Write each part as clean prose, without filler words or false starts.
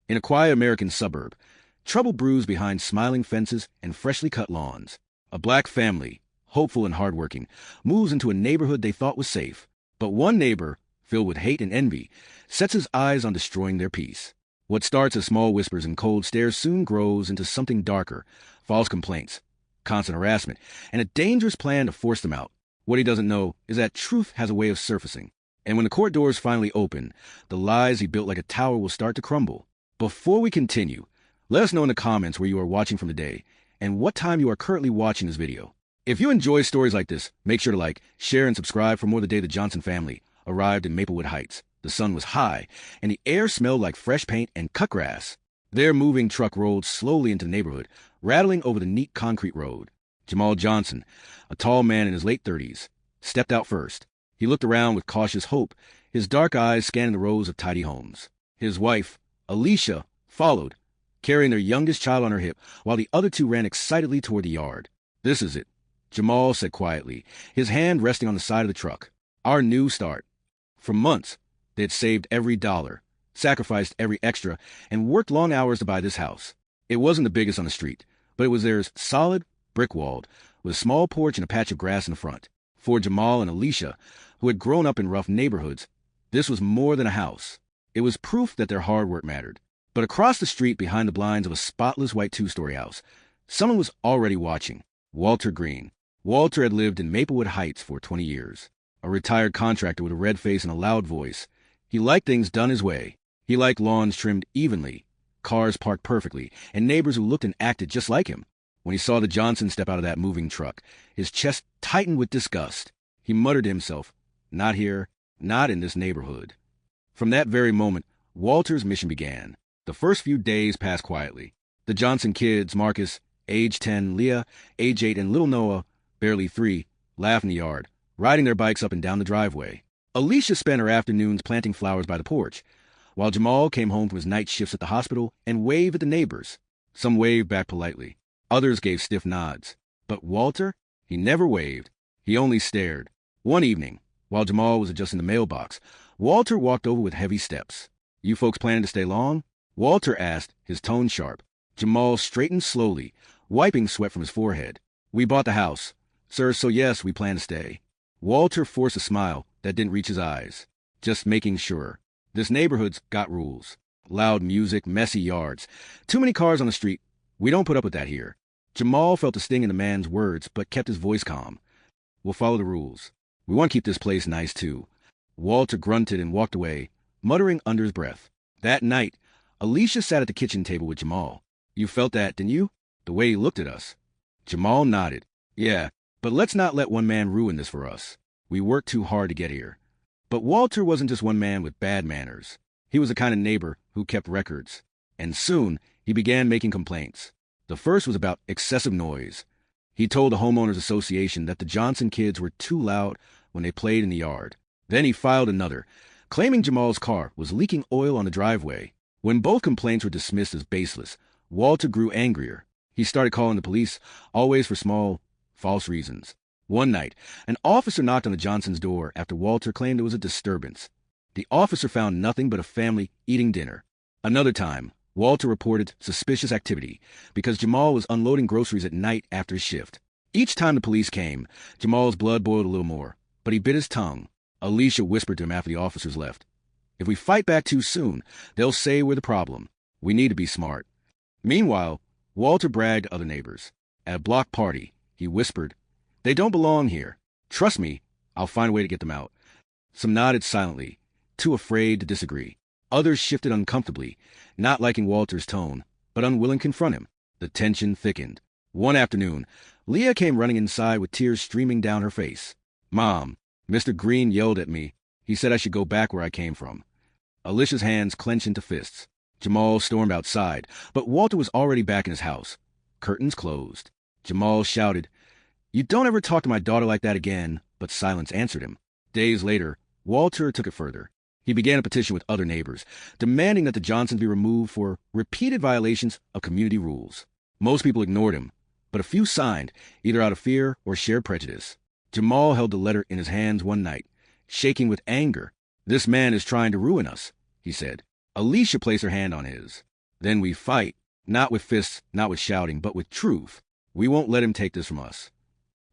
In a quiet American suburb, trouble brews behind smiling fences and freshly cut lawns. A black family, hopeful and hardworking, moves into a neighborhood they thought was safe. But one neighbor, filled with hate and envy, sets his eyes on destroying their peace. What starts as small whispers and cold stares soon grows into something darker: false complaints, constant harassment, and a dangerous plan to force them out. What he doesn't know is that truth has a way of surfacing. And when the court doors finally open, the lies he built like a tower will start to crumble. Before we continue, let us know in the comments where you are watching from today and what time you are currently watching this video. If you enjoy stories like this, make sure to like, share, and subscribe for more the day the Johnson family arrived in Maplewood Heights. The sun was high, and the air smelled like fresh paint and cut grass. Their moving truck rolled slowly into the neighborhood, rattling over the neat concrete road. Jamal Johnson, a tall man in his late 30s, stepped out first. He looked around with cautious hope, his dark eyes scanning the rows of tidy homes. His wife, Alicia, followed, carrying their youngest child on her hip, while the other two ran excitedly toward the yard. "This is it," Jamal said quietly, his hand resting on the side of the truck. "Our new start." For months, they had saved every dollar, sacrificed every extra, and worked long hours to buy this house. It wasn't the biggest on the street, but it was theirs, solid, brick-walled, with a small porch and a patch of grass in the front. For Jamal and Alicia, who had grown up in rough neighborhoods, this was more than a house. It was proof that their hard work mattered. But across the street, behind the blinds of a spotless white two-story house, someone was already watching: Walter Green. Walter had lived in Maplewood Heights for 20 years. A retired contractor with a red face and a loud voice. He liked things done his way. He liked lawns trimmed evenly, cars parked perfectly, and neighbors who looked and acted just like him. When he saw the Johnsons step out of that moving truck, his chest tightened with disgust. He muttered to himself, "Not here, not in this neighborhood." From that very moment, Walter's mission began. The first few days passed quietly. The Johnson kids, Marcus, age 10, Leah, age 8, and little Noah, barely 3, laughed in the yard, riding their bikes up and down the driveway. Alicia spent her afternoons planting flowers by the porch, while Jamal came home from his night shifts at the hospital and waved at the neighbors. Some waved back politely. Others gave stiff nods. But Walter, he never waved. He only stared. One evening, while Jamal was adjusting the mailbox, Walter walked over with heavy steps. "You folks planning to stay long?" Walter asked, his tone sharp. Jamal straightened slowly, wiping sweat from his forehead. "We bought the house, sir, so yes, we plan to stay." Walter forced a smile that didn't reach his eyes. "Just making sure. This neighborhood's got rules. Loud music, messy yards, too many cars on the street. We don't put up with that here." Jamal felt the sting in the man's words, but kept his voice calm. "We'll follow the rules. We want to keep this place nice, too." Walter grunted and walked away, muttering under his breath. That night, Alicia sat at the kitchen table with Jamal. "You felt that, didn't you? The way he looked at us." Jamal nodded. "Yeah, but let's not let one man ruin this for us. We worked too hard to get here." But Walter wasn't just one man with bad manners. He was the kind of neighbor who kept records. And soon, he began making complaints. The first was about excessive noise. He told the homeowners association that the Johnson kids were too loud when they played in the yard. Then he filed another, claiming Jamal's car was leaking oil on the driveway. When both complaints were dismissed as baseless, Walter grew angrier. He started calling the police, always for small, false reasons. One night, an officer knocked on the Johnsons' door after Walter claimed there was a disturbance. The officer found nothing but a family eating dinner. Another time, Walter reported suspicious activity because Jamal was unloading groceries at night after his shift. Each time the police came, Jamal's blood boiled a little more, but he bit his tongue. Alicia whispered to him after the officers left, "If we fight back too soon, they'll say we're the problem. We need to be smart." Meanwhile, Walter bragged to other neighbors. At a block party, he whispered, "They don't belong here. Trust me, I'll find a way to get them out." Some nodded silently, too afraid to disagree. Others shifted uncomfortably, not liking Walter's tone, but unwilling to confront him. The tension thickened. One afternoon, Leah came running inside with tears streaming down her face. "Mom, Mr. Green yelled at me. He said I should go back where I came from." Alicia's hands clenched into fists. Jamal stormed outside, but Walter was already back in his house. Curtains closed. Jamal shouted, "You don't ever talk to my daughter like that again," but silence answered him. Days later, Walter took it further. He began a petition with other neighbors, demanding that the Johnsons be removed for repeated violations of community rules. Most people ignored him, but a few signed, either out of fear or shared prejudice. Jamal held the letter in his hands one night, shaking with anger. "This man is trying to ruin us," he said. Alicia placed her hand on his. Then we fight, not with fists, not with shouting, but with truth. We won't let him take this from us.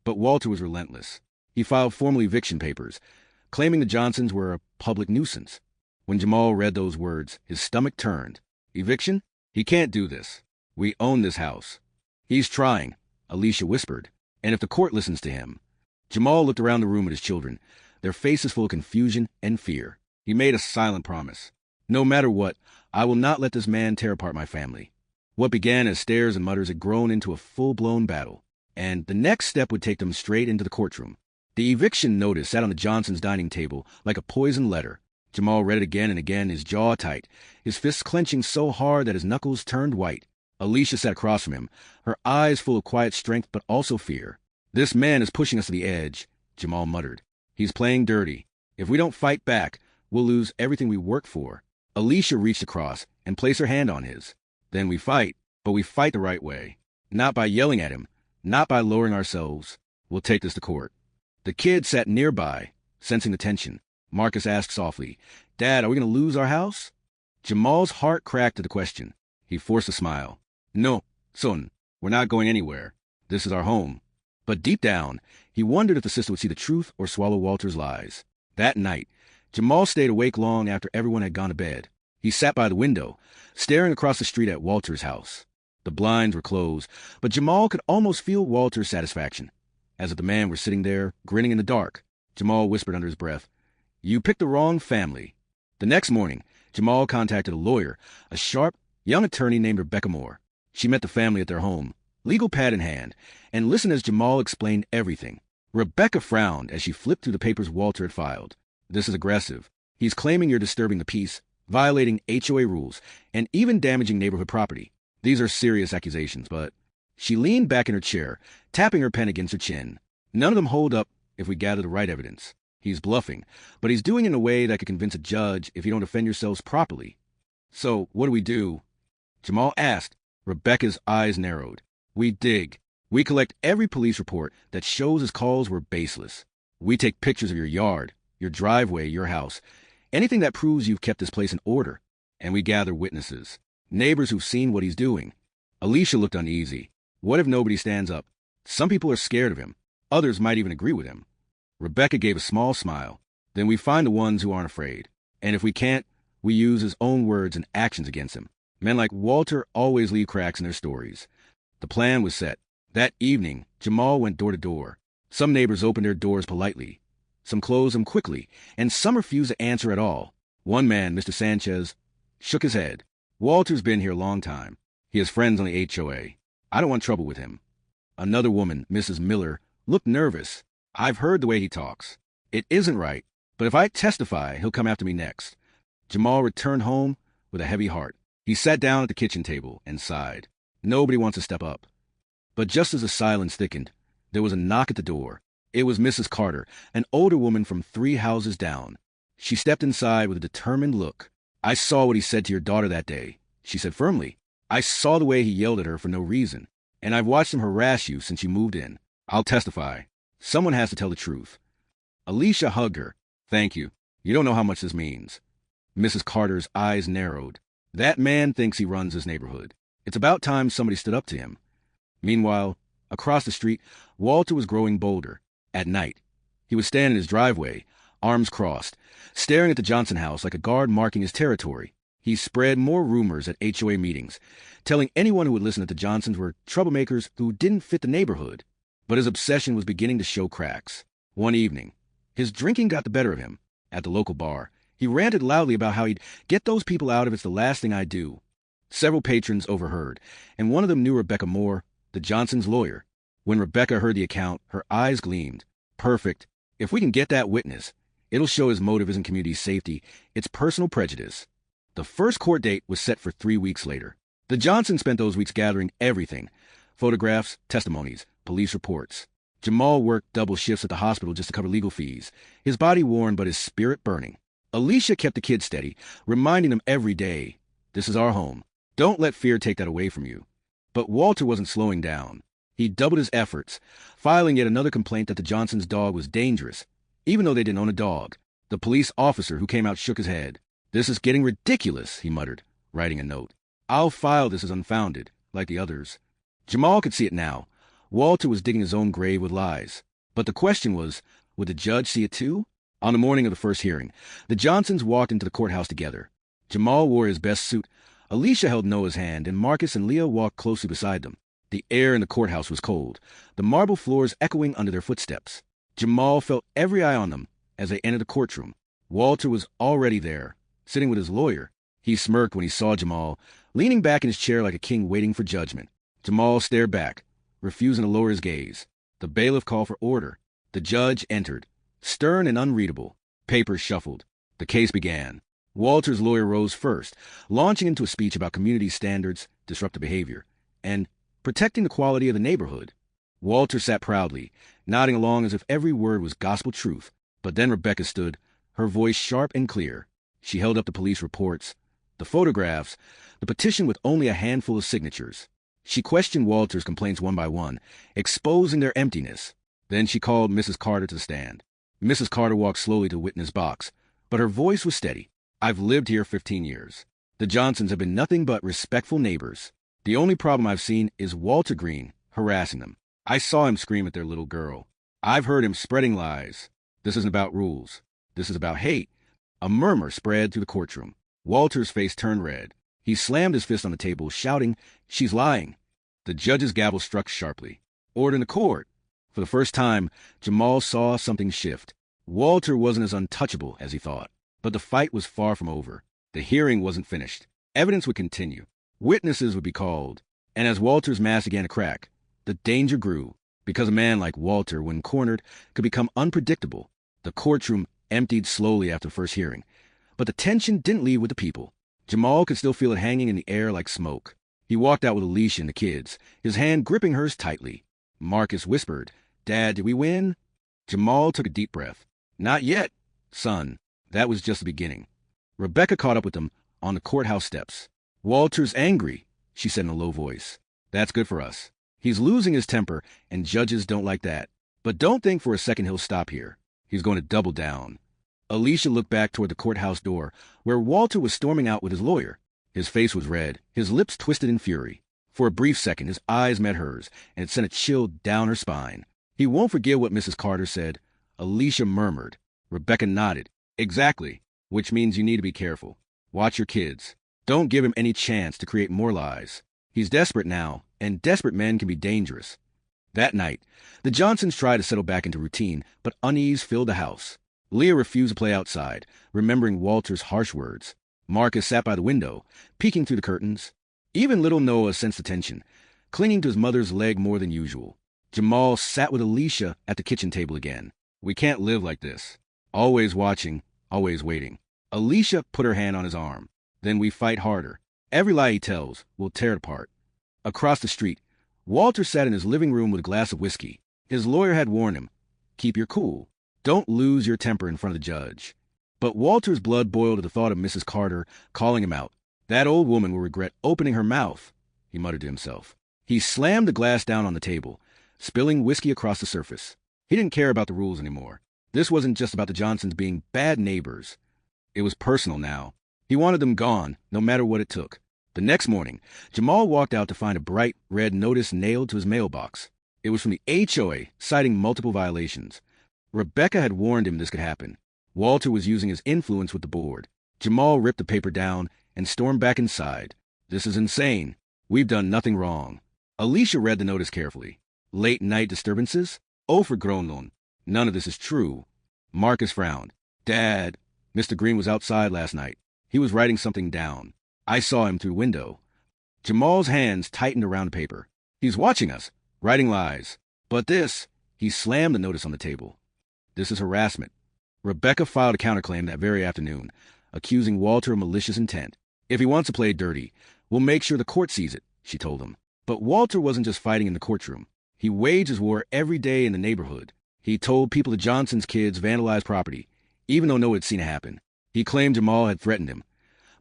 But Walter was relentless. He filed formal eviction papers, claiming the Johnsons were a public nuisance. When Jamal read those words, his stomach turned. Eviction? He can't do this. We own this house. He's trying, Alicia whispered. And if the court listens to him. Jamal looked around the room at his children, their faces full of confusion and fear. He made a silent promise. No matter what, I will not let this man tear apart my family. What began as stares and mutters had grown into a full-blown battle, and the next step would take them straight into the courtroom. The eviction notice sat on the Johnsons' dining table like a poisoned letter. Jamal read it again and again, his jaw tight, his fists clenching so hard that his knuckles turned white. Alicia sat across from him, her eyes full of quiet strength but also fear. This man is pushing us to the edge, Jamal muttered. He's playing dirty. If we don't fight back, we'll lose everything we work for. Alicia reached across and placed her hand on his. Then we fight, but we fight the right way. Not by yelling at him, not by lowering ourselves. We'll take this to court. The kid sat nearby, sensing the tension. Marcus asked softly, Dad, are we going to lose our house? Jamal's heart cracked at the question. He forced a smile. No, son, we're not going anywhere. This is our home. But deep down, he wondered if the sister would see the truth or swallow Walter's lies. That night, Jamal stayed awake long after everyone had gone to bed. He sat by the window, staring across the street at Walter's house. The blinds were closed, but Jamal could almost feel Walter's satisfaction. As if the man were sitting there, grinning in the dark, Jamal whispered under his breath, You picked the wrong family. The next morning, Jamal contacted a lawyer, a sharp, young attorney named Rebecca Moore. She met the family at their home, legal pad in hand, and listened as Jamal explained everything. Rebecca frowned as she flipped through the papers Walter had filed. This is aggressive. He's claiming you're disturbing the peace, violating HOA rules, and even damaging neighborhood property. These are serious accusations, but... She leaned back in her chair, tapping her pen against her chin. None of them hold up if we gather the right evidence. He's bluffing, but he's doing it in a way that could convince a judge if you don't defend yourselves properly. So, what do we do? Jamal asked. Rebecca's eyes narrowed. We dig. We collect every police report that shows his calls were baseless. We take pictures of your yard, your driveway, your house, anything that proves you've kept this place in order. And we gather witnesses, neighbors who've seen what he's doing. Alicia looked uneasy. What if nobody stands up? Some people are scared of him. Others might even agree with him. Rebecca gave a small smile. Then we find the ones who aren't afraid. And if we can't, we use his own words and actions against him. Men like Walter always leave cracks in their stories. The plan was set. That evening, Jamal went door to door. Some neighbors opened their doors politely. Some closed them quickly, and some refused to answer at all. One man, Mr. Sanchez, shook his head. Walter's been here a long time. He has friends on the HOA. I don't want trouble with him. Another woman, Mrs. Miller, looked nervous. I've heard the way he talks. It isn't right, but if I testify, he'll come after me next. Jamal returned home with a heavy heart. He sat down at the kitchen table and sighed. Nobody wants to step up. But just as the silence thickened, there was a knock at the door. It was Mrs. Carter, an older woman from 3 houses down. She stepped inside with a determined look. I saw what he said to your daughter that day, she said firmly. I saw the way he yelled at her for no reason, and I've watched him harass you since you moved in. I'll testify. Someone has to tell the truth. Alicia hugged her. Thank you. You don't know how much this means. Mrs. Carter's eyes narrowed. That man thinks he runs his neighborhood. It's about time somebody stood up to him. Meanwhile, across the street, Walter was growing bolder. At night, he would stand in his driveway, arms crossed, staring at the Johnson house like a guard marking his territory. He spread more rumors at HOA meetings, telling anyone who would listen that the Johnsons were troublemakers who didn't fit the neighborhood. But his obsession was beginning to show cracks. One evening, his drinking got the better of him. At the local bar, he ranted loudly about how he'd get those people out if it's the last thing I do. Several patrons overheard, and one of them knew Rebecca Moore, the Johnsons' lawyer. When Rebecca heard the account, her eyes gleamed. Perfect. If we can get that witness, it'll show his motive isn't community safety, it's personal prejudice. The first court date was set for 3 weeks later. The Johnsons spent those weeks gathering everything: photographs, testimonies, police reports. Jamal worked double shifts at the hospital just to cover legal fees, his body worn but his spirit burning. Alicia kept the kids steady, reminding them every day, this is our home. Don't let fear take that away from you. But Walter wasn't slowing down. He doubled his efforts, filing yet another complaint that the Johnsons' dog was dangerous, even though they didn't own a dog. The police officer who came out shook his head. This is getting ridiculous, he muttered, writing a note. I'll file this as unfounded, like the others. Jamal could see it now. Walter was digging his own grave with lies. But the question was, would the judge see it too? On the morning of the first hearing, the Johnsons walked into the courthouse together. Jamal wore his best suit. Alicia held Noah's hand, and Marcus and Leah walked closely beside them. The air in the courthouse was cold, the marble floors echoing under their footsteps. Jamal felt every eye on them as they entered the courtroom. Walter was already there, sitting with his lawyer. He smirked when he saw Jamal, leaning back in his chair like a king waiting for judgment. Jamal stared back, refusing to lower his gaze. The bailiff called for order. The judge entered, stern and unreadable. Papers shuffled. The case began. Walter's lawyer rose first, launching into a speech about community standards, disruptive behavior, and protecting the quality of the neighborhood. Walter sat proudly, nodding along as if every word was gospel truth. But then Rebecca stood, her voice sharp and clear. She held up the police reports, the photographs, the petition with only a handful of signatures. She questioned Walter's complaints one by one, exposing their emptiness. Then she called Mrs. Carter to the stand. Mrs. Carter walked slowly to the witness box, but her voice was steady. I've lived here 15 years. The Johnsons have been nothing but respectful neighbors. The only problem I've seen is Walter Green harassing them. I saw him scream at their little girl. I've heard him spreading lies. This isn't about rules. This is about hate. A murmur spread through the courtroom. Walter's face turned red. He slammed his fist on the table, shouting, "She's lying." The judge's gavel struck sharply. Order in the court. For the first time, Jamal saw something shift. Walter wasn't as untouchable as he thought. But the fight was far from over. The hearing wasn't finished. Evidence would continue. Witnesses would be called. And as Walter's mask began to crack, the danger grew, because a man like Walter, when cornered, could become unpredictable. The courtroom emptied slowly after the first hearing. But the tension didn't leave with the people. Jamal could still feel it hanging in the air like smoke. He walked out with Alicia and the kids, his hand gripping hers tightly. Marcus whispered, "Dad, did we win?" Jamal took a deep breath. "Not yet, son. That was just the beginning." Rebecca caught up with them on the courthouse steps. "Walter's angry," she said in a low voice. "That's good for us. He's losing his temper, and judges don't like that. But don't think for a second he'll stop here. He's going to double down." Alicia looked back toward the courthouse door, where Walter was storming out with his lawyer. His face was red, his lips twisted in fury. For a brief second, his eyes met hers, and it sent a chill down her spine. "He won't forget what Mrs. Carter said," Alicia murmured. Rebecca nodded. "Exactly, which means you need to be careful. Watch your kids. Don't give him any chance to create more lies. He's desperate now, and desperate men can be dangerous." That night, the Johnsons tried to settle back into routine, but unease filled the house. Leah refused to play outside, remembering Walter's harsh words. Marcus sat by the window, peeking through the curtains. Even little Noah sensed the tension, clinging to his mother's leg more than usual. Jamal sat with Alicia at the kitchen table again. "We can't live like this. Always watching, always waiting." Alicia put her hand on his arm. "Then we fight harder. Every lie he tells, we'll tear it apart." Across the street, Walter sat in his living room with a glass of whiskey. His lawyer had warned him, "Keep your cool. Don't lose your temper in front of the judge." But Walter's blood boiled at the thought of Mrs. Carter calling him out. "That old woman will regret opening her mouth," he muttered to himself. He slammed the glass down on the table, spilling whiskey across the surface. He didn't care about the rules anymore. This wasn't just about the Johnsons being bad neighbors. It was personal now. He wanted them gone, no matter what it took. The next morning, Jamal walked out to find a bright red notice nailed to his mailbox. It was from the HOA, citing multiple violations. Rebecca had warned him this could happen. Walter was using his influence with the board. Jamal ripped the paper down and stormed back inside. "This is insane. We've done nothing wrong." Alicia read the notice carefully. "Late night disturbances? Overgrown. None of this is true." Marcus frowned. "Dad, Mr. Green was outside last night. He was writing something down. I saw him through the window." Jamal's hands tightened around the paper. "He's watching us, writing lies. But this," he slammed the notice on the table. "This is harassment." Rebecca filed a counterclaim that very afternoon, accusing Walter of malicious intent. "If he wants to play dirty, we'll make sure the court sees it," she told him. But Walter wasn't just fighting in the courtroom. He waged his war every day in the neighborhood. He told people the Johnson's kids vandalized property, even though no one had seen it happen. He claimed Jamal had threatened him,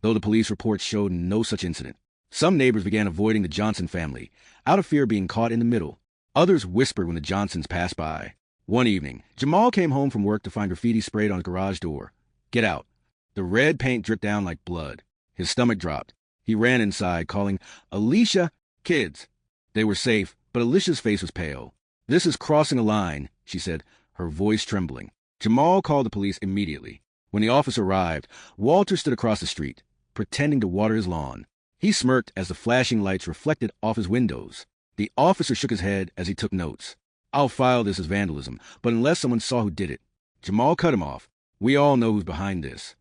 though the police reports showed no such incident. Some neighbors began avoiding the Johnson family, out of fear of being caught in the middle. Others whispered when the Johnsons passed by. One evening, Jamal came home from work to find graffiti sprayed on his garage door. "Get out." The red paint dripped down like blood. His stomach dropped. He ran inside, calling, "Alicia, kids!" They were safe, but Alicia's face was pale. "This is crossing a line," she said, her voice trembling. Jamal called the police immediately. When the officer arrived, Walter stood across the street, pretending to water his lawn. He smirked as the flashing lights reflected off his windows. The officer shook his head as he took notes. "I'll file this as vandalism, but unless someone saw who did it." Jamal cut him off. "We all know who's behind this."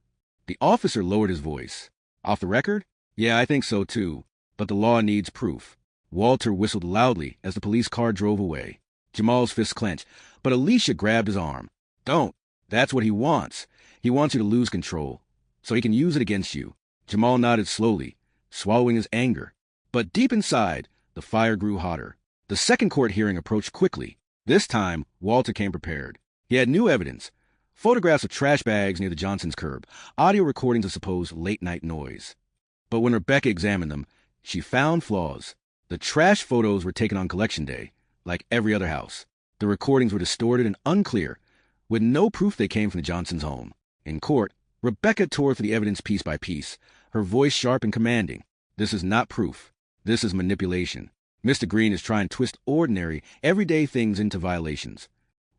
The officer lowered his voice. "Off the record? Yeah, I think so too. But the law needs proof." Walter whistled loudly as the police car drove away. Jamal's fists clenched, but Alicia grabbed his arm. "Don't. That's what he wants. He wants you to lose control, so he can use it against you." Jamal nodded slowly, swallowing his anger. But deep inside, the fire grew hotter. The second court hearing approached quickly. This time, Walter came prepared. He had new evidence: photographs of trash bags near the Johnsons' curb, audio recordings of supposed late-night noise. But when Rebecca examined them, she found flaws. The trash photos were taken on collection day, like every other house. The recordings were distorted and unclear, with no proof they came from the Johnsons' home. In court, Rebecca tore through the evidence piece by piece, her voice sharp and commanding. "This is not proof. This is manipulation. Mr. Green is trying to twist ordinary, everyday things into violations."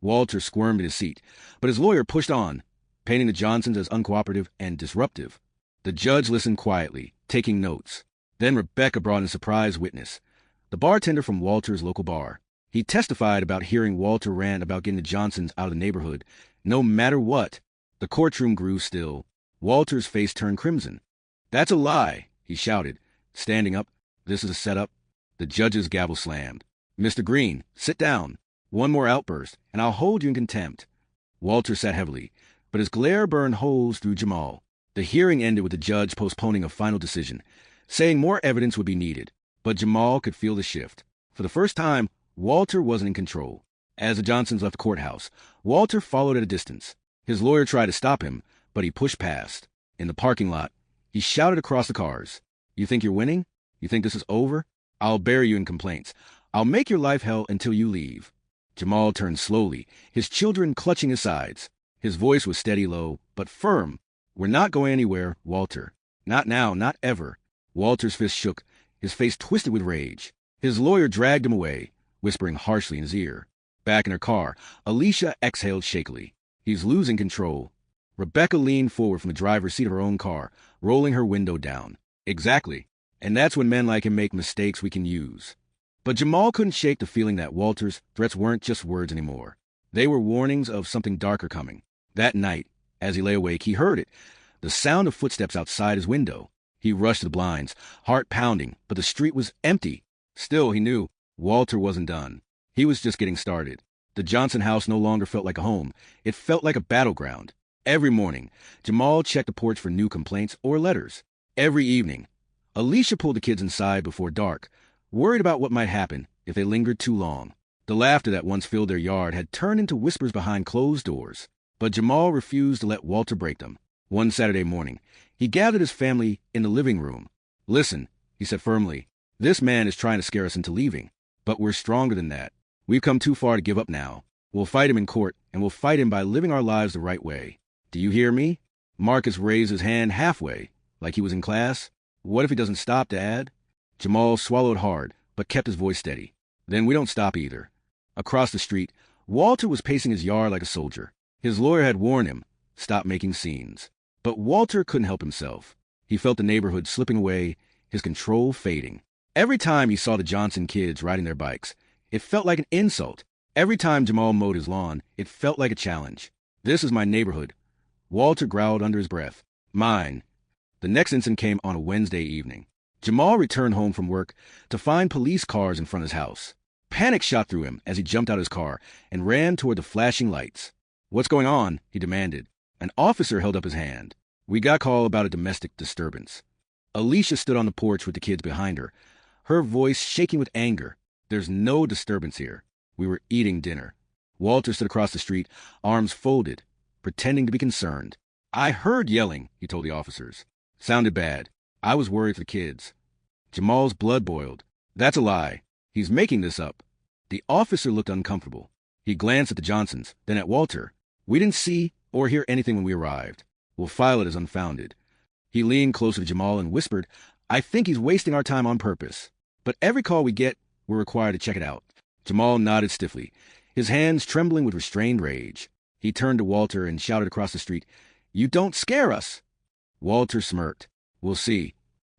Walter squirmed in his seat, but his lawyer pushed on, painting the Johnsons as uncooperative and disruptive. The judge listened quietly, taking notes. Then Rebecca brought in a surprise witness, the bartender from Walter's local bar. He testified about hearing Walter rant about getting the Johnsons out of the neighborhood, no matter what. The courtroom grew still. Walter's face turned crimson. "That's a lie," he shouted, standing up. "This is a setup." The judge's gavel slammed. "Mr. Green, sit down. One more outburst, and I'll hold you in contempt." Walter sat heavily, but his glare burned holes through Jamal. The hearing ended with the judge postponing a final decision, saying more evidence would be needed. But Jamal could feel the shift. For the first time, Walter wasn't in control. As the Johnsons left the courthouse, Walter followed at a distance. His lawyer tried to stop him, but he pushed past. In the parking lot, he shouted across the cars, "You think you're winning? You think this is over? I'll bury you in complaints. I'll make your life hell until you leave." Jamal turned slowly, his children clutching his sides. His voice was steady, low, but firm. "We're not going anywhere, Walter. Not now, not ever." Walter's fist shook, his face twisted with rage. His lawyer dragged him away, whispering harshly in his ear. Back in her car, Alicia exhaled shakily. "He's losing control." Rebecca leaned forward from the driver's seat of her own car, rolling her window down. "Exactly. And that's when men like him make mistakes we can use." But Jamal couldn't shake the feeling that Walter's threats weren't just words anymore. They were warnings of something darker coming. That night, as he lay awake, he heard it, the sound of footsteps outside his window. He rushed to the blinds, heart pounding, but the street was empty. Still, he knew Walter wasn't done. He was just getting started. The Johnson house no longer felt like a home. It felt like a battleground. Every morning, Jamal checked the porch for new complaints or letters. Every evening, Alicia pulled the kids inside before dark, worried about what might happen if they lingered too long. The laughter that once filled their yard had turned into whispers behind closed doors. But Jamal refused to let Walter break them. One Saturday morning, he gathered his family in the living room. "Listen," he said firmly, "this man is trying to scare us into leaving. But we're stronger than that. We've come too far to give up now. We'll fight him in court, and we'll fight him by living our lives the right way. Do you hear me?" Marcus raised his hand halfway, like he was in class. "What if he doesn't stop, Dad?" Jamal swallowed hard, but kept his voice steady. "Then we don't stop either." Across the street, Walter was pacing his yard like a soldier. His lawyer had warned him, stop making scenes. But Walter couldn't help himself. He felt the neighborhood slipping away, his control fading. Every time he saw the Johnson kids riding their bikes, it felt like an insult. Every time Jamal mowed his lawn, it felt like a challenge. "This is my neighborhood," Walter growled under his breath. "Mine." The next incident came on a Wednesday evening. Jamal returned home from work to find police cars in front of his house. Panic shot through him as he jumped out of his car and ran toward the flashing lights. "What's going on?" he demanded. An officer held up his hand. "We got call about a domestic disturbance." Alicia stood on the porch with the kids behind her, her voice shaking with anger. "There's no disturbance here. We were eating dinner." Walter stood across the street, arms folded, pretending to be concerned. "I heard yelling," he told the officers. "Sounded bad. I was worried for the kids." Jamal's blood boiled. "That's a lie. He's making this up." The officer looked uncomfortable. He glanced at the Johnsons, then at Walter. "We didn't see or hear anything when we arrived. We'll file it as unfounded." He leaned closer to Jamal and whispered, I think he's wasting our time on purpose. But every call we get, we're required to check it out. Jamal nodded stiffly, his hands trembling with restrained rage. He turned to Walter and shouted across the street, "You don't scare us!" Walter smirked. "We'll see."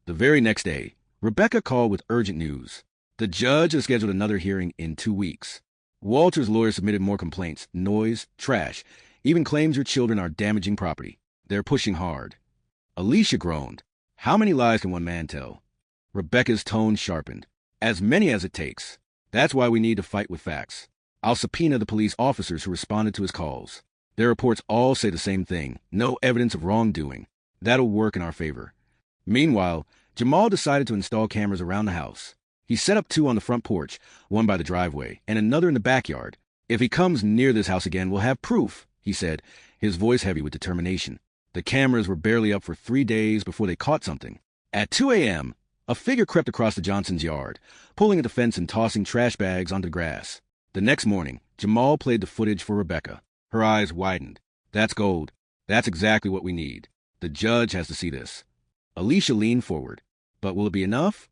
The very next day, Rebecca called with urgent news. The judge has scheduled another hearing in 2 weeks. Walter's lawyer submitted more complaints, noise, trash, even claims your children are damaging property. They're pushing hard. Alicia groaned. How many lies can one man tell? Rebecca's tone sharpened. As many as it takes. That's why we need to fight with facts. I'll subpoena the police officers who responded to his calls. Their reports all say the same thing. No evidence of wrongdoing. That'll work in our favor. Meanwhile, Jamal decided to install cameras around the house. He set up 2 on the front porch, one by the driveway, and another in the backyard. If he comes near this house again, we'll have proof, he said, his voice heavy with determination. The cameras were barely up for 3 days before they caught something. At 2 a.m., a figure crept across the Johnsons' yard, pulling at the fence and tossing trash bags onto the grass. The next morning, Jamal played the footage for Rebecca. Her eyes widened. That's gold. That's exactly what we need. The judge has to see this. Alicia leaned forward. But will it be enough?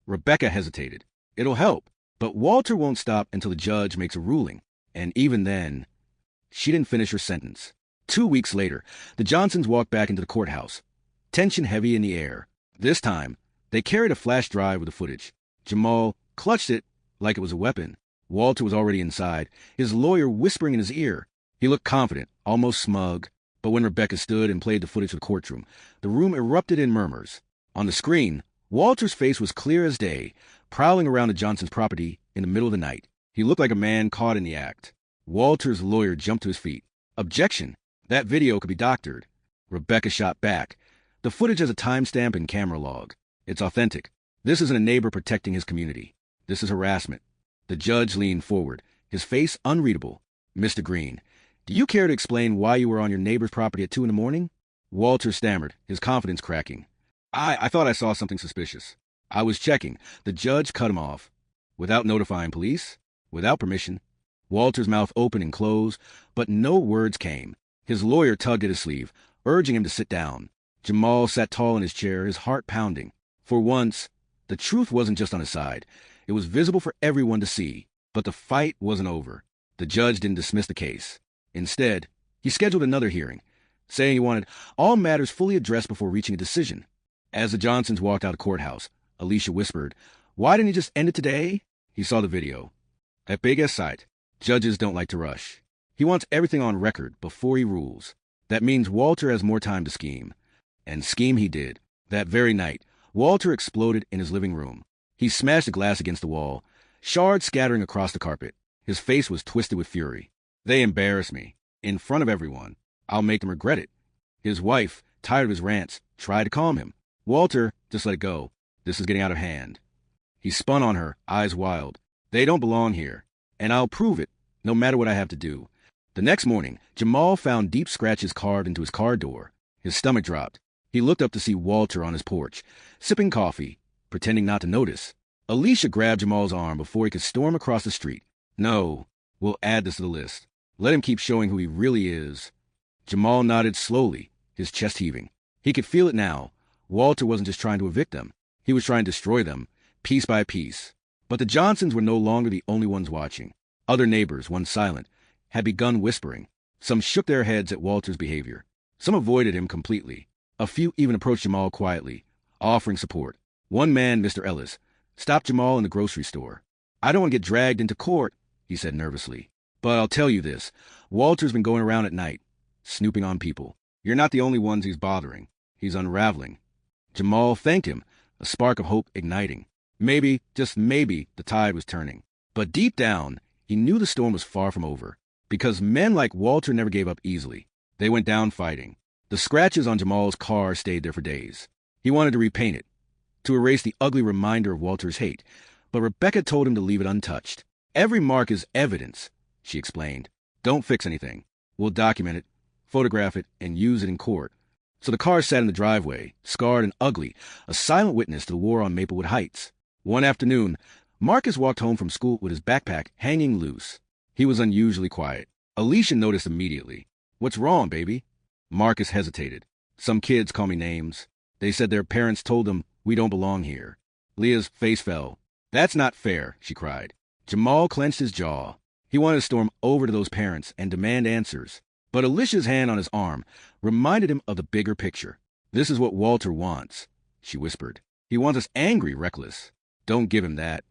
Rebecca hesitated. It'll help, but Walter won't stop until the judge makes a ruling. And even then, she didn't finish her sentence. 2 weeks later, the Johnsons walked back into the courthouse, tension heavy in the air. This time, they carried a flash drive with the footage. Jamal clutched it like it was a weapon. Walter was already inside, his lawyer whispering in his ear. He looked confident, almost smug. But when Rebecca stood and played the footage for the courtroom, the room erupted in murmurs. On the screen, Walter's face was clear as day, prowling around the Johnsons' property in the middle of the night. He looked like a man caught in the act. Walter's lawyer jumped to his feet. Objection! That video could be doctored. Rebecca shot back. The footage has a timestamp and camera log. It's authentic. This isn't a neighbor protecting his community. This is harassment. The judge leaned forward, his face unreadable. Mr. Green, do you care to explain why you were on your neighbor's property at 2 in the morning? Walter stammered, his confidence cracking. I thought I saw something suspicious. I was checking. The judge cut him off. Without notifying police? Without permission? Walter's mouth opened and closed, but no words came. His lawyer tugged at his sleeve, urging him to sit down. Jamal sat tall in his chair, his heart pounding. For once, the truth wasn't just on his side. It was visible for everyone to see. But the fight wasn't over. The judge didn't dismiss the case. Instead, he scheduled another hearing, saying he wanted all matters fully addressed before reaching a decision. As the Johnsons walked out of the courthouse, Alicia whispered, "Why didn't he just end it today?" He saw the video. At Big sight, judges don't like to rush. He wants everything on record before he rules. That means Walter has more time to scheme. And scheme he did. That very night, Walter exploded in his living room. He smashed a glass against the wall, shards scattering across the carpet. His face was twisted with fury. They embarrass me. In front of everyone. I'll make them regret it. His wife, tired of his rants, tried to calm him. Walter, just let it go. This is getting out of hand. He spun on her, eyes wild. They don't belong here. And I'll prove it, no matter what I have to do. The next morning, Jamal found deep scratches carved into his car door. His stomach dropped. He looked up to see Walter on his porch, sipping coffee, pretending not to notice. Alicia grabbed Jamal's arm before he could storm across the street. No, we'll add this to the list. Let him keep showing who he really is. Jamal nodded slowly, his chest heaving. He could feel it now. Walter wasn't just trying to evict them. He was trying to destroy them, piece by piece. But the Johnsons were no longer the only ones watching. Other neighbors, once silent, had begun whispering. Some shook their heads at Walter's behavior. Some avoided him completely. A few even approached Jamal quietly, offering support. One man, Mr. Ellis, stopped Jamal in the grocery store. "I don't want to get dragged into court," he said nervously. "But I'll tell you this. Walter's been going around at night, snooping on people. You're not the only ones he's bothering. He's unraveling." Jamal thanked him, a spark of hope igniting. Maybe, just maybe, the tide was turning. But deep down, he knew the storm was far from over. Because men like Walter never gave up easily. They went down fighting. The scratches on Jamal's car stayed there for days. He wanted to repaint it, to erase the ugly reminder of Walter's hate. But Rebecca told him to leave it untouched. "Every mark is evidence," she explained. "Don't fix anything. We'll document it, photograph it, and use it in court." So the car sat in the driveway, scarred and ugly, a silent witness to the war on Maplewood Heights. One afternoon, Marcus walked home from school with his backpack hanging loose. He was unusually quiet. Alicia noticed immediately. "What's wrong, baby?" Marcus hesitated. "Some kids call me names. They said their parents told them We don't belong here. Leah's face fell. That's not fair, she cried. Jamal clenched his jaw. He wanted to storm over to those parents and demand answers. But Alicia's hand on his arm reminded him of the bigger picture. This is what Walter wants, she whispered. He wants us angry, reckless. Don't give him that.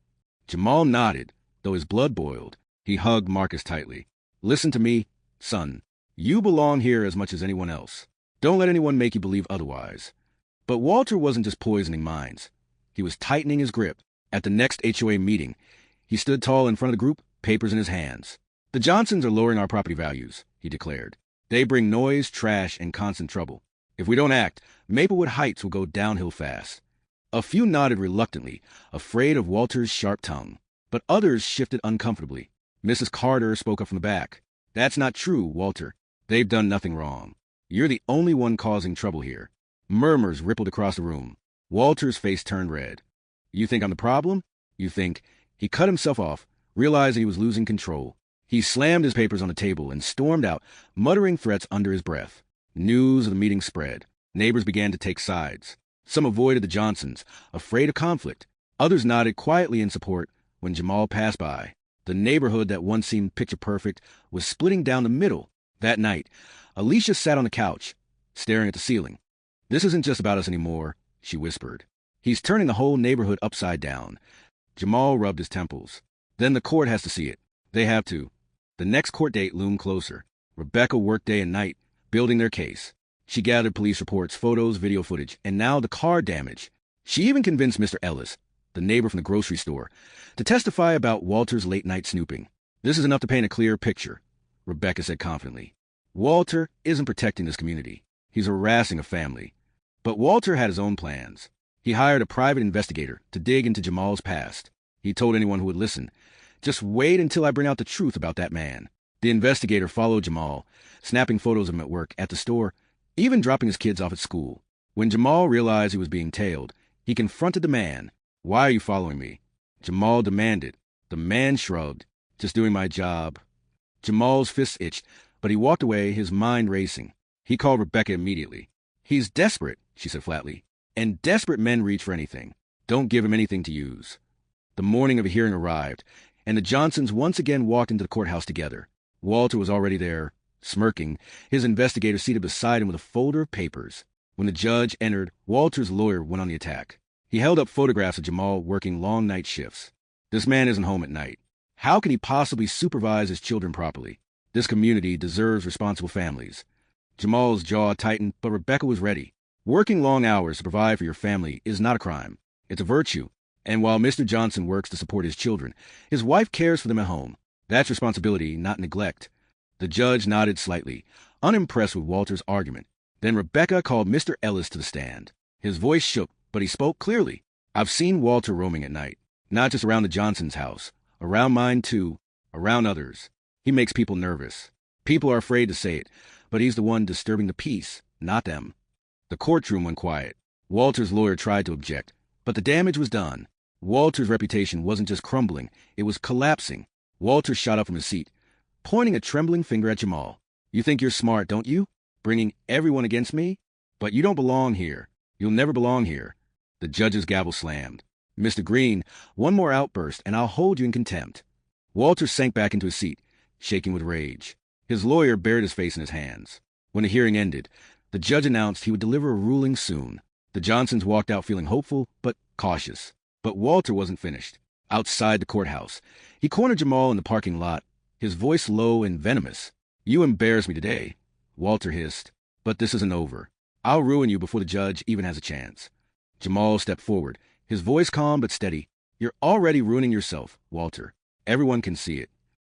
Jamal nodded, though his blood boiled. He hugged Marcus tightly. Listen to me, son. You belong here as much as anyone else. Don't let anyone make you believe otherwise. But Walter wasn't just poisoning minds. He was tightening his grip. At the next HOA meeting, he stood tall in front of the group, papers in his hands. The Johnsons are lowering our property values, he declared. They bring noise, trash, and constant trouble. If we don't act, Maplewood Heights will go downhill fast. A few nodded reluctantly, afraid of Walter's sharp tongue. But others shifted uncomfortably. Mrs. Carter spoke up from the back. That's not true, Walter. They've done nothing wrong. You're the only one causing trouble here. Murmurs rippled across the room. Walter's face turned red. You think I'm the problem? You think... He cut himself off, realizing he was losing control. He slammed his papers on the table and stormed out, muttering threats under his breath. News of the meeting spread. Neighbors began to take sides. Some avoided the Johnsons, afraid of conflict. Others nodded quietly in support when Jamal passed by. The neighborhood that once seemed picture-perfect was splitting down the middle. That night, Alicia sat on the couch, staring at the ceiling. This isn't just about us anymore, she whispered. He's turning the whole neighborhood upside down. Jamal rubbed his temples. Then the court has to see it. They have to. The next court date loomed closer. Rebecca worked day and night, building their case. She gathered police reports, photos, video footage, and now the car damage. She even convinced Mr. Ellis, the neighbor from the grocery store, to testify about Walter's late-night snooping. This is enough to paint a clear picture, Rebecca said confidently. Walter isn't protecting this community. He's harassing a family. But Walter had his own plans. He hired a private investigator to dig into Jamal's past. He told anyone who would listen, just wait until I bring out the truth about that man. The investigator followed Jamal, snapping photos of him at work, at the store, even dropping his kids off at school. When Jamal realized he was being tailed, he confronted the man. Why are you following me? Jamal demanded. The man shrugged. Just doing my job. Jamal's fists itched, but he walked away, his mind racing. He called Rebecca immediately. He's desperate, she said flatly. And desperate men reach for anything. Don't give him anything to use. The morning of a hearing arrived, and the Johnsons once again walked into the courthouse together. Walter was already there, smirking, his investigator seated beside him with a folder of papers. When the judge entered, Walter's lawyer went on the attack. He held up photographs of Jamal working long night shifts. This man isn't home at night. How can he possibly supervise his children properly? This community deserves responsible families. Jamal's jaw tightened, but Rebecca was ready. Working long hours to provide for your family is not a crime. It's a virtue. And while Mr. Johnson works to support his children, his wife cares for them at home. That's responsibility, not neglect. The judge nodded slightly, unimpressed with Walter's argument. Then Rebecca called Mr. Ellis to the stand. His voice shook, but he spoke clearly. I've seen Walter roaming at night, not just around the Johnsons' house, around mine too, around others. He makes people nervous. People are afraid to say it, but he's the one disturbing the peace, not them. The courtroom went quiet. Walter's lawyer tried to object, but the damage was done. Walter's reputation wasn't just crumbling, it was collapsing. Walter shot up from his seat, pointing a trembling finger at Jamal. You think you're smart, don't you? Bringing everyone against me? But you don't belong here. You'll never belong here. The judge's gavel slammed. Mr. Green, one more outburst, and I'll hold you in contempt. Walter sank back into his seat, shaking with rage. His lawyer buried his face in his hands. When the hearing ended, the judge announced he would deliver a ruling soon. The Johnsons walked out feeling hopeful, but cautious. But Walter wasn't finished. Outside the courthouse, he cornered Jamal in the parking lot, his voice low and venomous. You embarrass me today, Walter hissed. But this isn't over. I'll ruin you before the judge even has a chance. Jamal stepped forward, his voice calm but steady. You're already ruining yourself, Walter. Everyone can see it.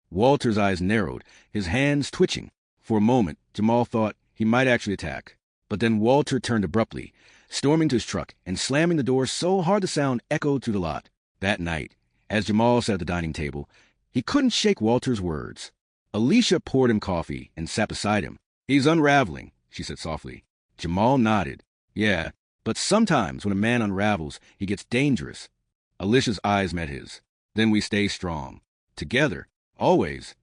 Walter's eyes narrowed, his hands twitching. For a moment, Jamal thought he might actually attack. But then Walter turned abruptly, storming to his truck and slamming the door so hard the sound echoed through the lot. That night, as Jamal sat at the dining table, he couldn't shake Walter's words. Alicia poured him coffee and sat beside him. He's unraveling, she said softly. Jamal nodded. Yeah, but sometimes when a man unravels, he gets dangerous. Alicia's eyes met his. Then we stay strong. Together. Always.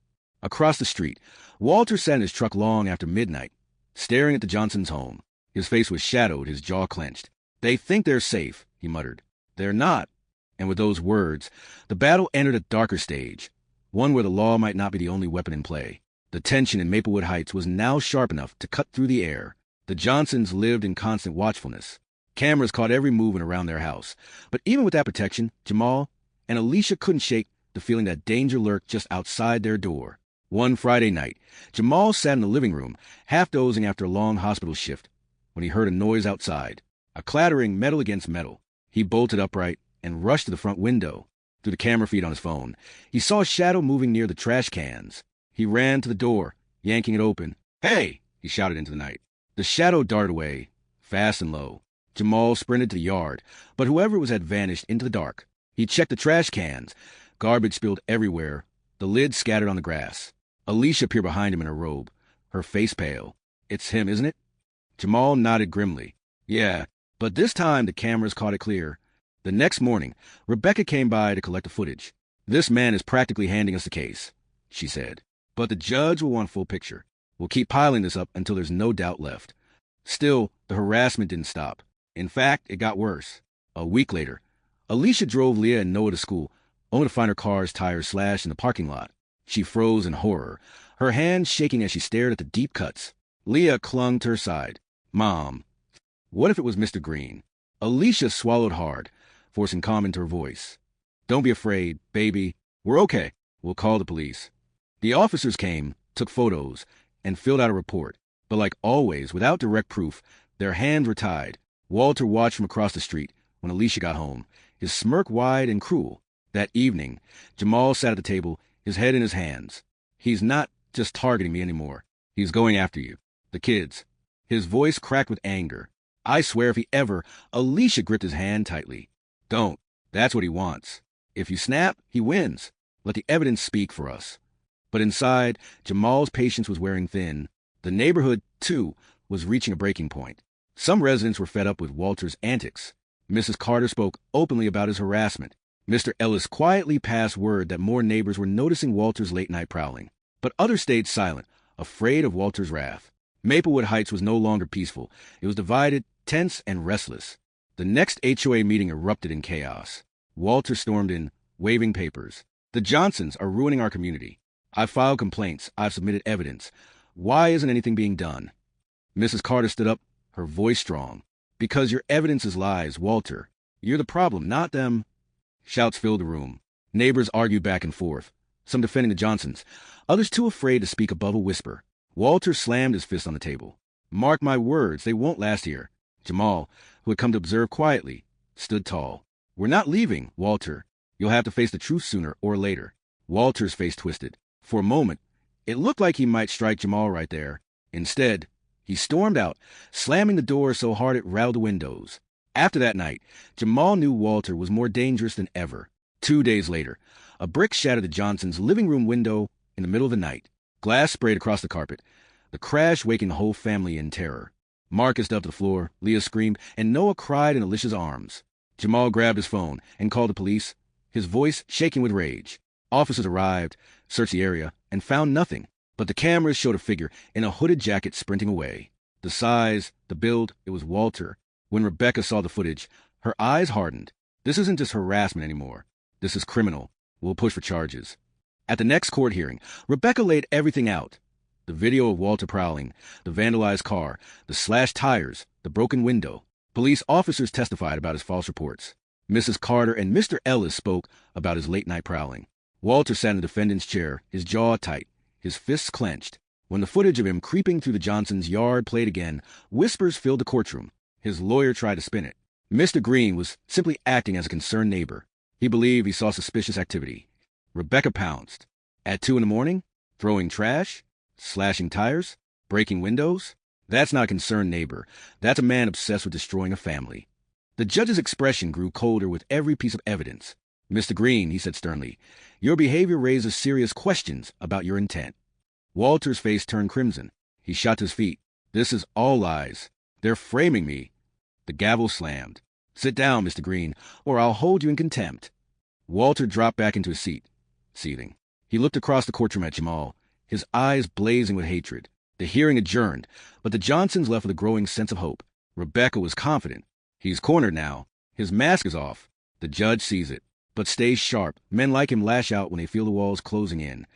Across the street, Walter sat in his truck long after midnight, staring at the Johnsons' home. His face was shadowed, his jaw clenched. They think they're safe, he muttered. They're not. And with those words, the battle entered a darker stage, one where the law might not be the only weapon in play. The tension in Maplewood Heights was now sharp enough to cut through the air. The Johnsons lived in constant watchfulness. Cameras caught every movement around their house. But even with that protection, Jamal and Alicia couldn't shake the feeling that danger lurked just outside their door. One Friday night, Jamal sat in the living room, half dozing after a long hospital shift, when he heard a noise outside, a clattering metal against metal. He bolted upright and rushed to the front window. Through the camera feed on his phone, he saw a shadow moving near the trash cans. He ran to the door, yanking it open. "Hey!" he shouted into the night. The shadow darted away, fast and low. Jamal sprinted to the yard, but whoever it was had vanished into the dark. He checked the trash cans. Garbage spilled everywhere, the lid scattered on the grass. Alicia appeared behind him in her robe, her face pale. "It's him, isn't it?" Jamal nodded grimly. "Yeah, but this time the cameras caught it clear." The next morning, Rebecca came by to collect the footage. "This man is practically handing us the case," she said. "But the judge will want a full picture. We'll keep piling this up until there's no doubt left." Still, the harassment didn't stop. In fact, it got worse. A week later, Alicia drove Leah and Noah to school, only to find her car's tires slashed in the parking lot. She froze in horror, her hands shaking as she stared at the deep cuts. Leah clung to her side. "Mom, what if it was Mr. Green?" Alicia swallowed hard, forcing calm into her voice. "Don't be afraid, baby. We're okay. We'll call the police." The officers came, took photos, and filled out a report. But like always, without direct proof, their hands were tied. Walter watched from across the street when Alicia got home, his smirk wide and cruel. That evening, Jamal sat at the table, his head in his hands. "He's not just targeting me anymore. He's going after you. The kids." His voice cracked with anger. "I swear if he ever—" Alicia gripped his hand tightly. "Don't. That's what he wants. If you snap, he wins. Let the evidence speak for us." But inside, Jamal's patience was wearing thin. The neighborhood, too, was reaching a breaking point. Some residents were fed up with Walter's antics. Mrs. Carter spoke openly about his harassment. Mr. Ellis quietly passed word that more neighbors were noticing Walter's late-night prowling. But others stayed silent, afraid of Walter's wrath. Maplewood Heights was no longer peaceful. It was divided, tense, and restless. The next HOA meeting erupted in chaos. Walter stormed in, waving papers. "The Johnsons are ruining our community. I've filed complaints. I've submitted evidence. Why isn't anything being done?" Mrs. Carter stood up, her voice strong. "Because your evidence is lies, Walter. You're the problem, not them." Shouts filled the room. Neighbors argued back and forth, some defending the Johnsons, others too afraid to speak above a whisper. Walter slammed his fist on the table. "Mark my words, they won't last here." Jamal, who had come to observe quietly, stood tall. "We're not leaving, Walter. You'll have to face the truth sooner or later." Walter's face twisted. For a moment, it looked like he might strike Jamal right there. Instead, he stormed out, slamming the door so hard it rattled the windows. After that night, Jamal knew Walter was more dangerous than ever. 2 days later, a brick shattered the Johnsons' living room window in the middle of the night. Glass sprayed across the carpet, the crash waking the whole family in terror. Marcus dove to the floor, Leah screamed, and Noah cried in Alicia's arms. Jamal grabbed his phone and called the police, his voice shaking with rage. Officers arrived, searched the area, and found nothing. But the cameras showed a figure in a hooded jacket sprinting away. The size, the build, it was Walter. When Rebecca saw the footage, her eyes hardened. This isn't just harassment anymore. This is criminal. We'll push for charges. At the next court hearing, Rebecca laid everything out. The video of Walter prowling, the vandalized car, the slashed tires, the broken window. Police officers testified about his false reports. Mrs. Carter and Mr. Ellis spoke about his late-night prowling. Walter sat in the defendant's chair, his jaw tight, his fists clenched. When the footage of him creeping through the Johnsons' yard played again, whispers filled the courtroom. His lawyer tried to spin it. Mr. Green was simply acting as a concerned neighbor. He believed he saw suspicious activity. Rebecca pounced. At 2 a.m, throwing trash, slashing tires, breaking windows. That's not a concerned neighbor. That's a man obsessed with destroying a family. The judge's expression grew colder with every piece of evidence. "Mr. Green," he said sternly, "your behavior raises serious questions about your intent." Walter's face turned crimson. He shot to his feet. "This is all lies. They're framing me." The gavel slammed. "Sit down, Mr. Green, or I'll hold you in contempt." Walter dropped back into his seat, seething. He looked across the courtroom at Jamal, his eyes blazing with hatred. The hearing adjourned, but the Johnsons left with a growing sense of hope. Rebecca was confident. He's cornered now. His mask is off. The judge sees it, but stays sharp. Men like him lash out when they feel the walls closing in.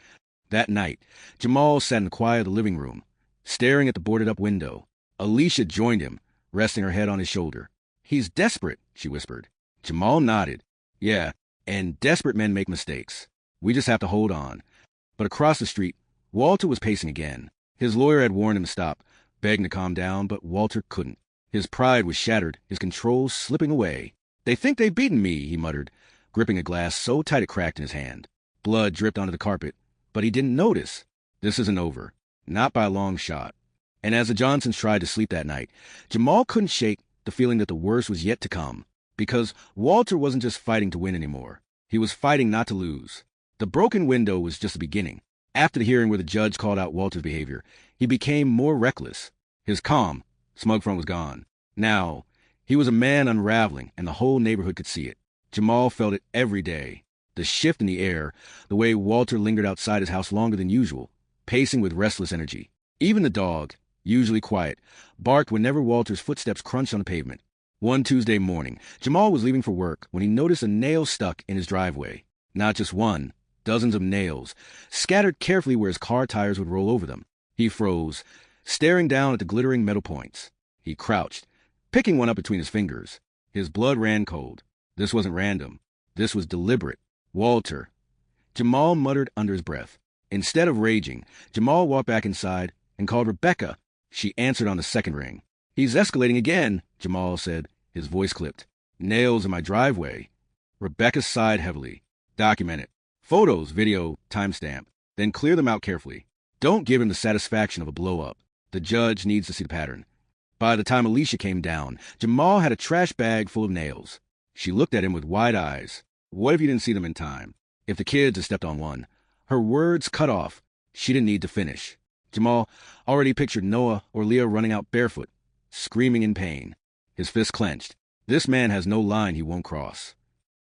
That night, Jamal sat in the quiet of the living room, staring at the boarded-up window. Alicia joined him, resting her head on his shoulder. "He's desperate," she whispered. Jamal nodded. "Yeah, and desperate men make mistakes. We just have to hold on." But across the street, Walter was pacing again. His lawyer had warned him to stop, begging to calm down, but Walter couldn't. His pride was shattered, his control slipping away. "They think they've beaten me," he muttered, gripping a glass so tight it cracked in his hand. Blood dripped onto the carpet, but he didn't notice. This isn't over. Not by a long shot. And as the Johnsons tried to sleep that night, Jamal couldn't shake the feeling that the worst was yet to come. Because Walter wasn't just fighting to win anymore. He was fighting not to lose. The broken window was just the beginning. After the hearing where the judge called out Walter's behavior, he became more reckless. His calm, smug front was gone. Now, he was a man unraveling, and the whole neighborhood could see it. Jamal felt it every day. The shift in the air, the way Walter lingered outside his house longer than usual, pacing with restless energy. Even the dog, usually quiet, barked whenever Walter's footsteps crunched on the pavement. One Tuesday morning, Jamal was leaving for work when he noticed a nail stuck in his driveway. Not just one, dozens of nails, scattered carefully where his car tires would roll over them. He froze, staring down at the glittering metal points. He crouched, picking one up between his fingers. His blood ran cold. This wasn't random. This was deliberate. Walter. Jamal muttered under his breath. Instead of raging, Jamal walked back inside and called Rebecca. She answered on the second ring. "He's escalating again," Jamal said, his voice clipped. "Nails in my driveway." Rebecca sighed heavily. "Document it. Photos, video, timestamp. Then clear them out carefully. Don't give him the satisfaction of a blow-up. The judge needs to see the pattern." By the time Alicia came down, Jamal had a trash bag full of nails. She looked at him with wide eyes. What if you didn't see them in time? If the kids had stepped on one? Her words cut off. She didn't need to finish. Jamal already pictured Noah or Leah running out barefoot, screaming in pain. His fists clenched. This man has no line he won't cross.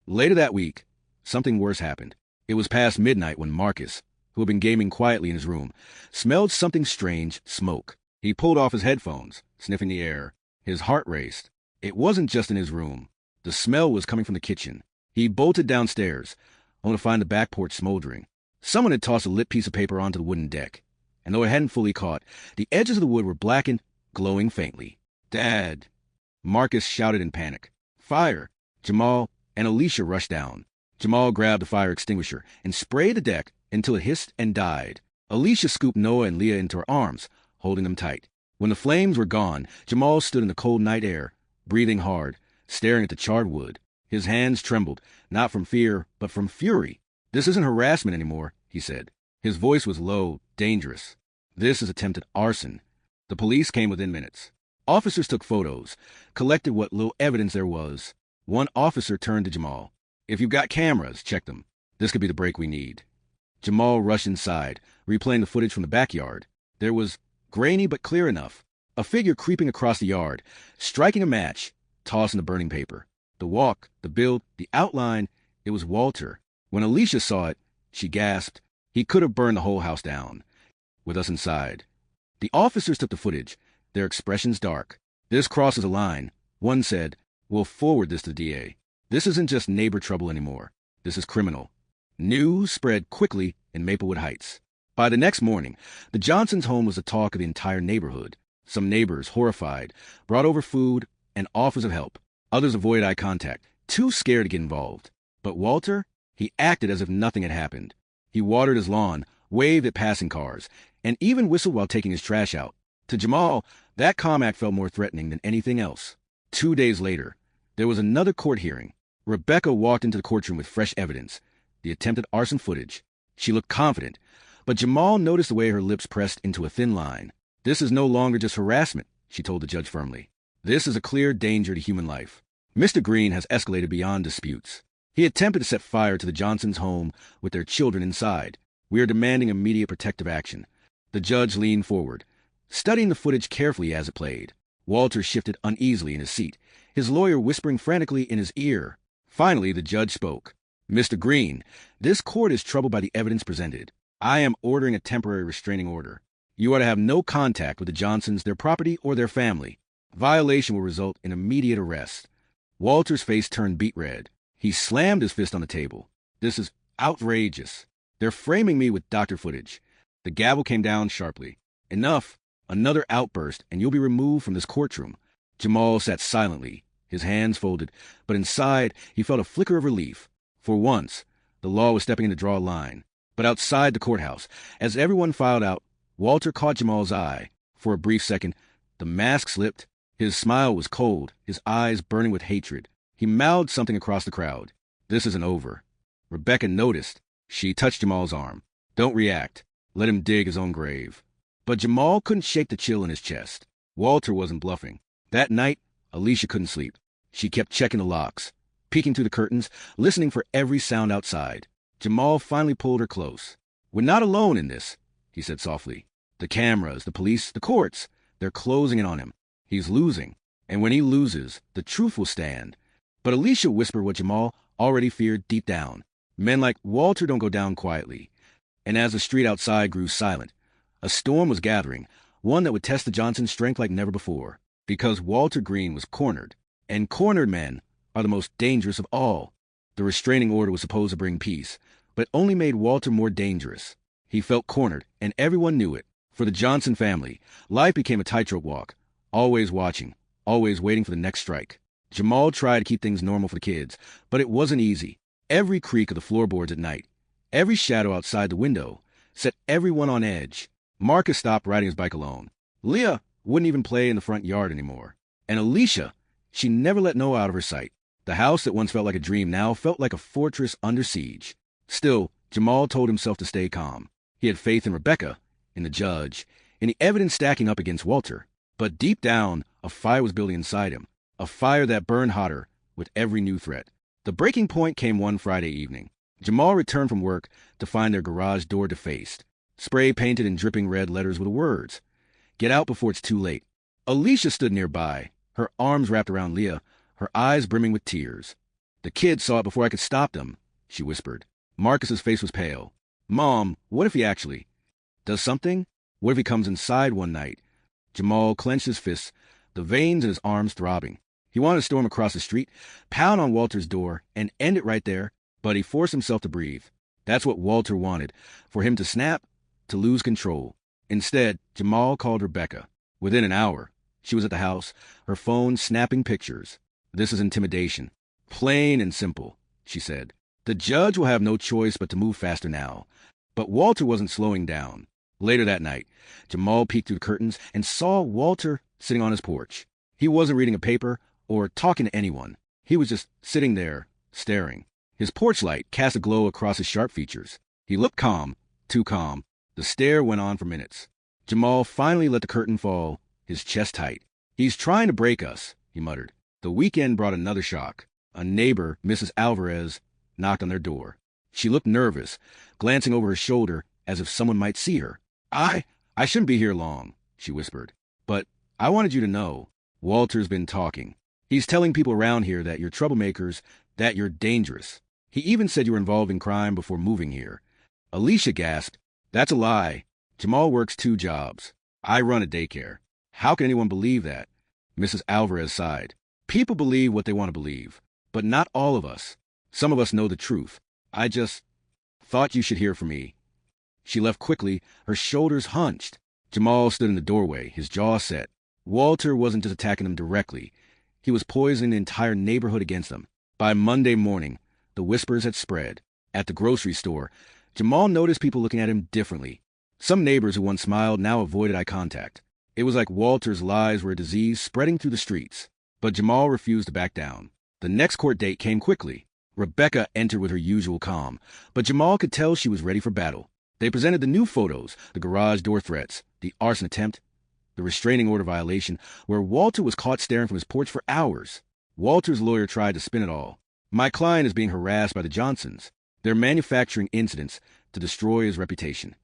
Later that week, something worse happened. It was past midnight when Marcus, who had been gaming quietly in his room, smelled something strange, smoke. He pulled off his headphones, sniffing the air. His heart raced. It wasn't just in his room. The smell was coming from the kitchen. He bolted downstairs, only to find the back porch smoldering. Someone had tossed a lit piece of paper onto the wooden deck, and though it hadn't fully caught, the edges of the wood were blackened, glowing faintly. "Dad!" Marcus shouted in panic. "Fire!" Jamal and Alicia rushed down. Jamal grabbed the fire extinguisher and sprayed the deck until it hissed and died. Alicia scooped Noah and Leah into her arms, holding them tight. When the flames were gone, Jamal stood in the cold night air, breathing hard, staring at the charred wood. His hands trembled, not from fear, but from fury. "This isn't harassment anymore," he said. His voice was low, dangerous. "This is attempted arson." The police came within minutes. Officers took photos, collected what little evidence there was. One officer turned to Jamal. "If you've got cameras, check them. This could be the break we need." Jamal rushed inside, replaying the footage from the backyard. There was grainy but clear enough. A figure creeping across the yard, striking a match, tossing the burning paper. The walk, the build, the outline, it was Walter. When Alicia saw it, she gasped. He could have burned the whole house down. With us inside. The officers took the footage, their expressions dark. "This crosses a line." One said, "We'll forward this to the DA. This isn't just neighbor trouble anymore. This is criminal." News spread quickly in Maplewood Heights. By the next morning, the Johnsons' home was the talk of the entire neighborhood. Some neighbors, horrified, brought over food and offers of help. Others avoided eye contact, too scared to get involved. But Walter, he acted as if nothing had happened. He watered his lawn, waved at passing cars, and even whistled while taking his trash out. To Jamal, that calm act felt more threatening than anything else. 2 days later, there was another court hearing. Rebecca walked into the courtroom with fresh evidence, the attempted arson footage. She looked confident, but Jamal noticed the way her lips pressed into a thin line. "This is no longer just harassment," she told the judge firmly. "This is a clear danger to human life. Mr. Green has escalated beyond disputes. He attempted to set fire to the Johnsons' home with their children inside. We are demanding immediate protective action." The judge leaned forward, studying the footage carefully as it played. Walter shifted uneasily in his seat, his lawyer whispering frantically in his ear. Finally, the judge spoke. "Mr. Green, this court is troubled by the evidence presented. I am ordering a temporary restraining order. You are to have no contact with the Johnsons, their property, or their family. Violation will result in immediate arrest." Walter's face turned beet red. He slammed his fist on the table. This is outrageous. They're framing me with doctor footage. The gavel came down sharply. Enough. Another outburst, and you'll be removed from this courtroom. Jamal sat silently, his hands folded, but inside he felt a flicker of relief. For once, the law was stepping in to draw a line. But outside the courthouse, as everyone filed out, Walter caught Jamal's eye. For a brief second, the mask slipped. His smile was cold, his eyes burning with hatred. He mouthed something across the crowd. This isn't over. Rebecca noticed. She touched Jamal's arm. Don't react. Let him dig his own grave. But Jamal couldn't shake the chill in his chest. Walter wasn't bluffing. That night, Alicia couldn't sleep. She kept checking the locks, peeking through the curtains, listening for every sound outside. Jamal finally pulled her close. We're not alone in this, he said softly. The cameras, the police, the courts, they're closing in on him. He's losing. And when he loses, the truth will stand. But Alicia whispered what Jamal already feared deep down. Men like Walter don't go down quietly. And as the street outside grew silent, a storm was gathering, one that would test the Johnsons' strength like never before. Because Walter Green was cornered. And cornered men are the most dangerous of all. The restraining order was supposed to bring peace, but it only made Walter more dangerous. He felt cornered, and everyone knew it. For the Johnson family, life became a tightrope walk, always watching, always waiting for the next strike. Jamal tried to keep things normal for the kids, but it wasn't easy. Every creak of the floorboards at night, every shadow outside the window, set everyone on edge. Marcus stopped riding his bike alone. Leah wouldn't even play in the front yard anymore. And Alicia, she never let Noah out of her sight. The house that once felt like a dream now felt like a fortress under siege. Still, Jamal told himself to stay calm. He had faith in Rebecca, in the judge, in the evidence stacking up against Walter. But deep down, a fire was building inside him, a fire that burned hotter with every new threat. The breaking point came one Friday evening. Jamal returned from work to find their garage door defaced, spray painted in dripping red letters with the words, "Get out before it's too late." Alicia stood nearby, her arms wrapped around Leah, her eyes brimming with tears. "The kids saw it before I could stop them," she whispered. Marcus's face was pale. "Mom, what if he actually does something? What if he comes inside one night?" Jamal clenched his fists, the veins in his arms throbbing. He wanted to storm across the street, pound on Walter's door, and end it right there, but he forced himself to breathe. That's what Walter wanted, for him to snap, to lose control. Instead, Jamal called Rebecca. Within an hour, she was at the house, her phone snapping pictures. "This is intimidation. Plain and simple," she said. "The judge will have no choice but to move faster now." But Walter wasn't slowing down. Later that night, Jamal peeked through the curtains and saw Walter sitting on his porch. He wasn't reading a paper or talking to anyone. He was just sitting there, staring. His porch light cast a glow across his sharp features. He looked calm, too calm. The stare went on for minutes. Jamal finally let the curtain fall, his chest tight. "He's trying to break us," he muttered. The weekend brought another shock. A neighbor, Mrs. Alvarez, knocked on their door. She looked nervous, glancing over her shoulder as if someone might see her. I shouldn't be here long," she whispered. "But I wanted you to know. Walter's been talking. He's telling people around here that you're troublemakers, that you're dangerous. He even said you were involved in crime before moving here." Alicia gasped. "That's a lie. Jamal works 2 jobs. I run a daycare. How can anyone believe that?" Mrs. Alvarez sighed. "People believe what they want to believe, but not all of us. Some of us know the truth. I just thought you should hear from me." She left quickly, her shoulders hunched. Jamal stood in the doorway, his jaw set. Walter wasn't just attacking them directly. He was poisoning the entire neighborhood against them. By Monday morning, the whispers had spread. At the grocery store, Jamal noticed people looking at him differently. Some neighbors who once smiled now avoided eye contact. It was like Walter's lies were a disease spreading through the streets. But Jamal refused to back down. The next court date came quickly. Rebecca entered with her usual calm, but Jamal could tell she was ready for battle. They presented the new photos, the garage door threats, the arson attempt, the restraining order violation, where Walter was caught staring from his porch for hours. Walter's lawyer tried to spin it all. "My client is being harassed by the Johnsons. They're manufacturing incidents to destroy his reputation."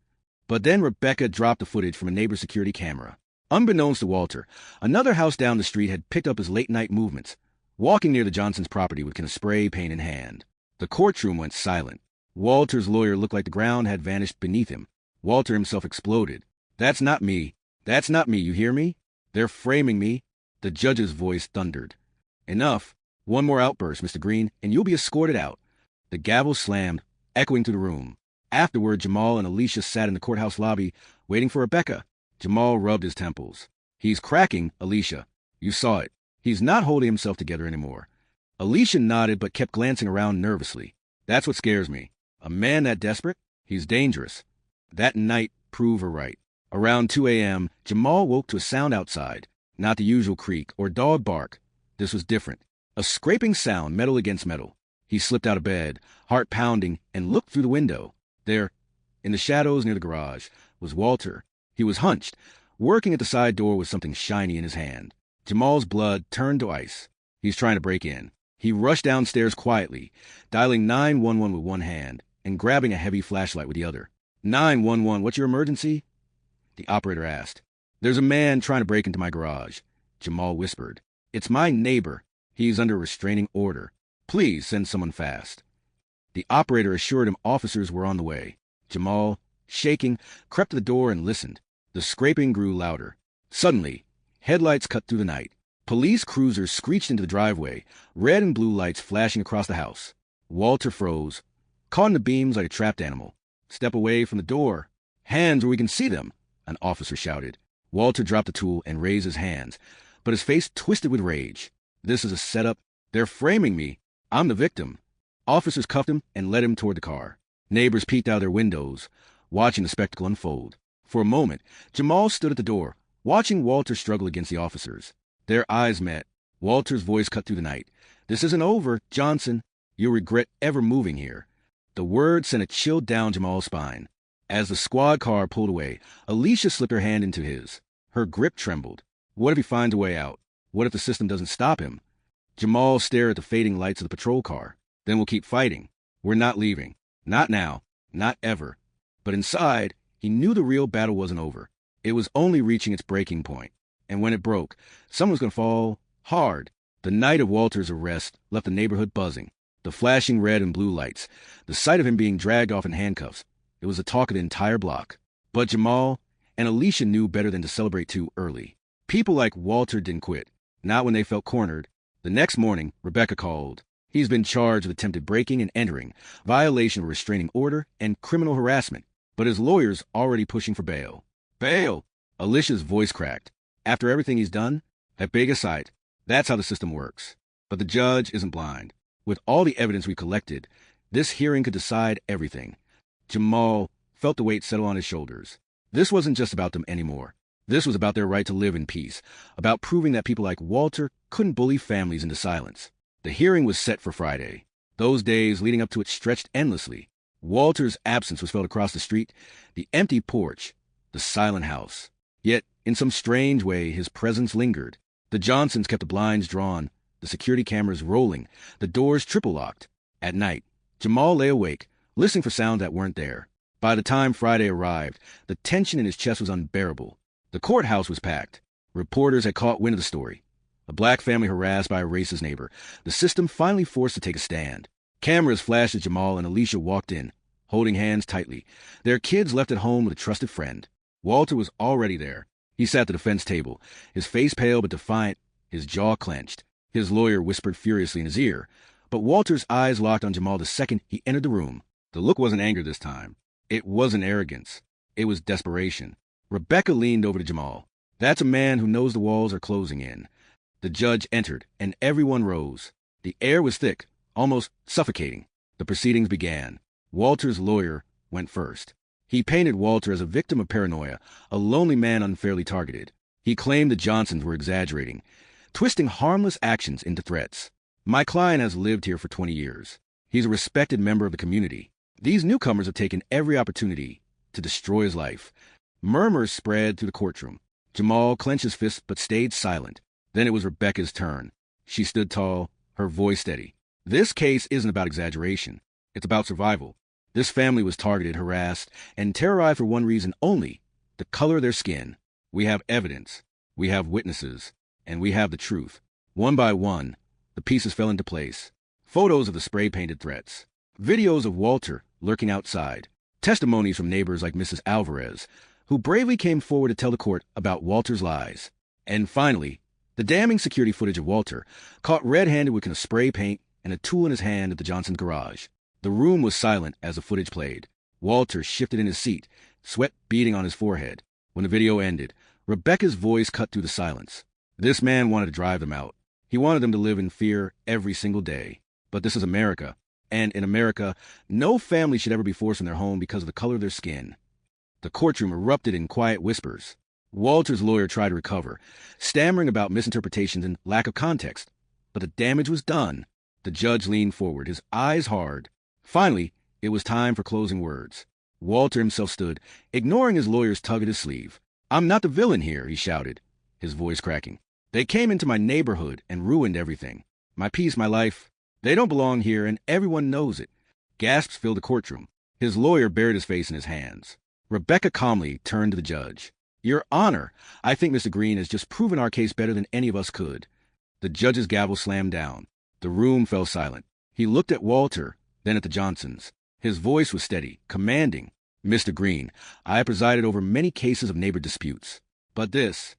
But then Rebecca dropped the footage from a neighbor's security camera. Unbeknownst to Walter, another house down the street had picked up his late-night movements, walking near the Johnsons' property with a spray paint in hand. The courtroom went silent. Walter's lawyer looked like the ground had vanished beneath him. Walter himself exploded. "That's not me. That's not me, you hear me? They're framing me." The judge's voice thundered. "Enough. One more outburst, Mr. Green, and you'll be escorted out. The gavel slammed, echoing through the room. Afterward, Jamal and Alicia sat in the courthouse lobby, waiting for Rebecca. Jamal rubbed his temples. He's cracking, Alicia. You saw it. He's not holding himself together anymore. Alicia nodded but kept glancing around nervously. That's what scares me. A man that desperate? He's dangerous. That night proved her right. Around 2 a.m., Jamal woke to a sound outside. Not the usual creak or dog bark. This was different. A scraping sound, metal against metal. He slipped out of bed, heart pounding, and looked through the window. There, in the shadows near the garage, was Walter. He was hunched, working at the side door with something shiny in his hand. Jamal's blood turned to ice. He's trying to break in. He rushed downstairs quietly, dialing 911 with one hand and grabbing a heavy flashlight with the other. 911, what's your emergency? The operator asked. There's a man trying to break into my garage, Jamal whispered. It's my neighbor. He's under a restraining order. Please send someone fast. The operator assured him officers were on the way. Jamal, shaking, crept to the door and listened. The scraping grew louder. Suddenly, headlights cut through the night. Police cruisers screeched into the driveway, red and blue lights flashing across the house. Walter froze, caught in the beams like a trapped animal. Step away from the door. Hands where we can see them, an officer shouted. Walter dropped the tool and raised his hands, but his face twisted with rage. This is a setup. They're framing me. I'm the victim. Officers cuffed him and led him toward the car. Neighbors peeked out their windows, watching the spectacle unfold. For a moment, Jamal stood at the door, watching Walter struggle against the officers. Their eyes met. Walter's voice cut through the night. This isn't over, Johnson. You'll regret ever moving here. The word sent a chill down Jamal's spine. As the squad car pulled away, Alicia slipped her hand into his. Her grip trembled. What if he finds a way out? What if the system doesn't stop him? Jamal stared at the fading lights of the patrol car. Then we'll keep fighting. We're not leaving. Not now. Not ever. But inside, he knew the real battle wasn't over. It was only reaching its breaking point. And when it broke, someone was going to fall hard. The night of Walter's arrest left the neighborhood buzzing. The flashing red and blue lights, the sight of him being dragged off in handcuffs. It was the talk of the entire block. But Jamal and Alicia knew better than to celebrate too early. People like Walter didn't quit. Not when they felt cornered. The next morning, Rebecca called. He's been charged with attempted breaking and entering, violation of a restraining order, and criminal harassment. But his lawyer's already pushing for bail. Bail! Alicia's voice cracked. After everything he's done, at big sight, that's how the system works. But the judge isn't blind. With all the evidence we collected, this hearing could decide everything. Jamal felt the weight settle on his shoulders. This wasn't just about them anymore. This was about their right to live in peace, about proving that people like Walter couldn't bully families into silence. The hearing was set for Friday. Those days leading up to it stretched endlessly. Walter's absence was felt across the street, the empty porch, the silent house. Yet, in some strange way, his presence lingered. The Johnsons kept the blinds drawn, the security cameras rolling, the doors triple-locked. At night, Jamal lay awake, listening for sounds that weren't there. By the time Friday arrived, the tension in his chest was unbearable. The courthouse was packed. Reporters had caught wind of the story. A black family harassed by a racist neighbor. The system finally forced to take a stand. Cameras flashed as Jamal and Alicia walked in, holding hands tightly. Their kids left at home with a trusted friend. Walter was already there. He sat at the defense table, his face pale but defiant, his jaw clenched. His lawyer whispered furiously in his ear, but Walter's eyes locked on Jamal the second he entered the room. The look wasn't anger this time. It wasn't arrogance. It was desperation. Rebecca leaned over to Jamal. That's a man who knows the walls are closing in. The judge entered, and everyone rose. The air was thick, almost suffocating. The proceedings began. Walter's lawyer went first. He painted Walter as a victim of paranoia, a lonely man unfairly targeted. He claimed the Johnsons were exaggerating, twisting harmless actions into threats. My client has lived here for 20 years. He's a respected member of the community. These newcomers have taken every opportunity to destroy his life. Murmurs spread through the courtroom. Jamal clenched his fists but stayed silent. Then it was Rebecca's turn. She stood tall, her voice steady. This case isn't about exaggeration. It's about survival. This family was targeted, harassed, and terrorized for one reason only: the color of their skin. We have evidence. We have witnesses. And we have the truth. One by one, the pieces fell into place. Photos of the spray-painted threats. Videos of Walter lurking outside. Testimonies from neighbors like Mrs. Alvarez, who bravely came forward to tell the court about Walter's lies. And finally, The damning security footage of Walter, caught red-handed with a spray paint and a tool in his hand at the Johnson's garage. The room was silent as the footage played. Walter shifted in his seat, sweat beading on his forehead. When the video ended, Rebecca's voice cut through the silence. This man wanted to drive them out. He wanted them to live in fear every single day. But this is America. And in America, no family should ever be forced from their home because of the color of their skin. The courtroom erupted in quiet whispers. Walter's lawyer tried to recover, stammering about misinterpretations and lack of context. But the damage was done. The judge leaned forward, his eyes hard. Finally, it was time for closing words. Walter himself stood, ignoring his lawyer's tug at his sleeve. "I'm not the villain here," he shouted, his voice cracking. "They came into my neighborhood and ruined everything. My peace, my life. They don't belong here, and everyone knows it." Gasps filled the courtroom. His lawyer buried his face in his hands. Rebecca calmly turned to the judge. "Your Honor, I think Mr. Green has just proven our case better than any of us could." The judge's gavel slammed down. The room fell silent. He looked at Walter, then at the Johnsons. His voice was steady, commanding. "Mr. Green, I have presided over many cases of neighbor disputes. But this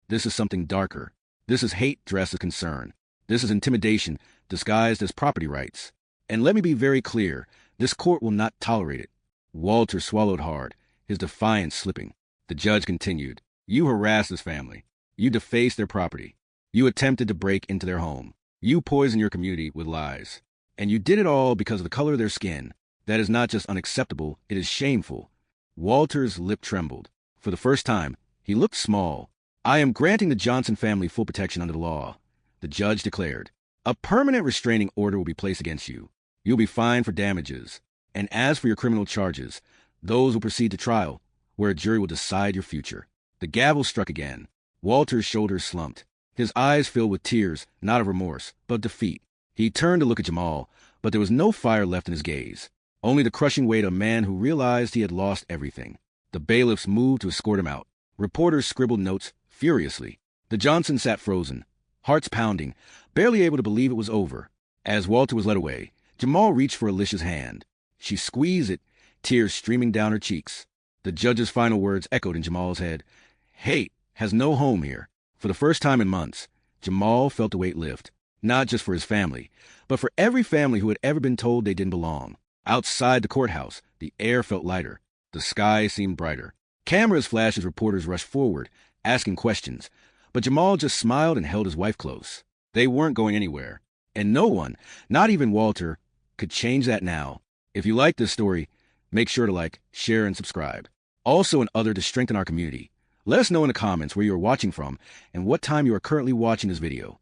is something darker. This is hate dressed as concern. This is intimidation disguised as property rights. And let me be very clear, this court will not tolerate it." Walter swallowed hard, his defiance slipping. The judge continued. "You harassed this family. You defaced their property. You attempted to break into their home. You poisoned your community with lies. And you did it all because of the color of their skin. That is not just unacceptable, it is shameful." Walter's lip trembled. For the first time, he looked small. "I am granting the Johnson family full protection under the law," the judge declared. "A permanent restraining order will be placed against you. You'll be fined for damages. And as for your criminal charges, those will proceed to trial, where a jury will decide your future." The gavel struck again. Walter's shoulders slumped. His eyes filled with tears, not of remorse, but defeat. He turned to look at Jamal, but there was no fire left in his gaze. Only the crushing weight of a man who realized he had lost everything. The bailiffs moved to escort him out. Reporters scribbled notes furiously. The Johnsons sat frozen, hearts pounding, barely able to believe it was over. As Walter was led away, Jamal reached for Alicia's hand. She squeezed it, tears streaming down her cheeks. The judge's final words echoed in Jamal's head. "Hate has no home here." For the first time in months, Jamal felt the weight lift, not just for his family, but for every family who had ever been told they didn't belong. Outside the courthouse, the air felt lighter. The sky seemed brighter. Cameras flashed as reporters rushed forward, asking questions. But Jamal just smiled and held his wife close. They weren't going anywhere. And no one, not even Walter, could change that now. If you like this story, make sure to like, share, and subscribe. Also and other to strengthen our community. Let us know in the comments where you are watching from and what time you are currently watching this video.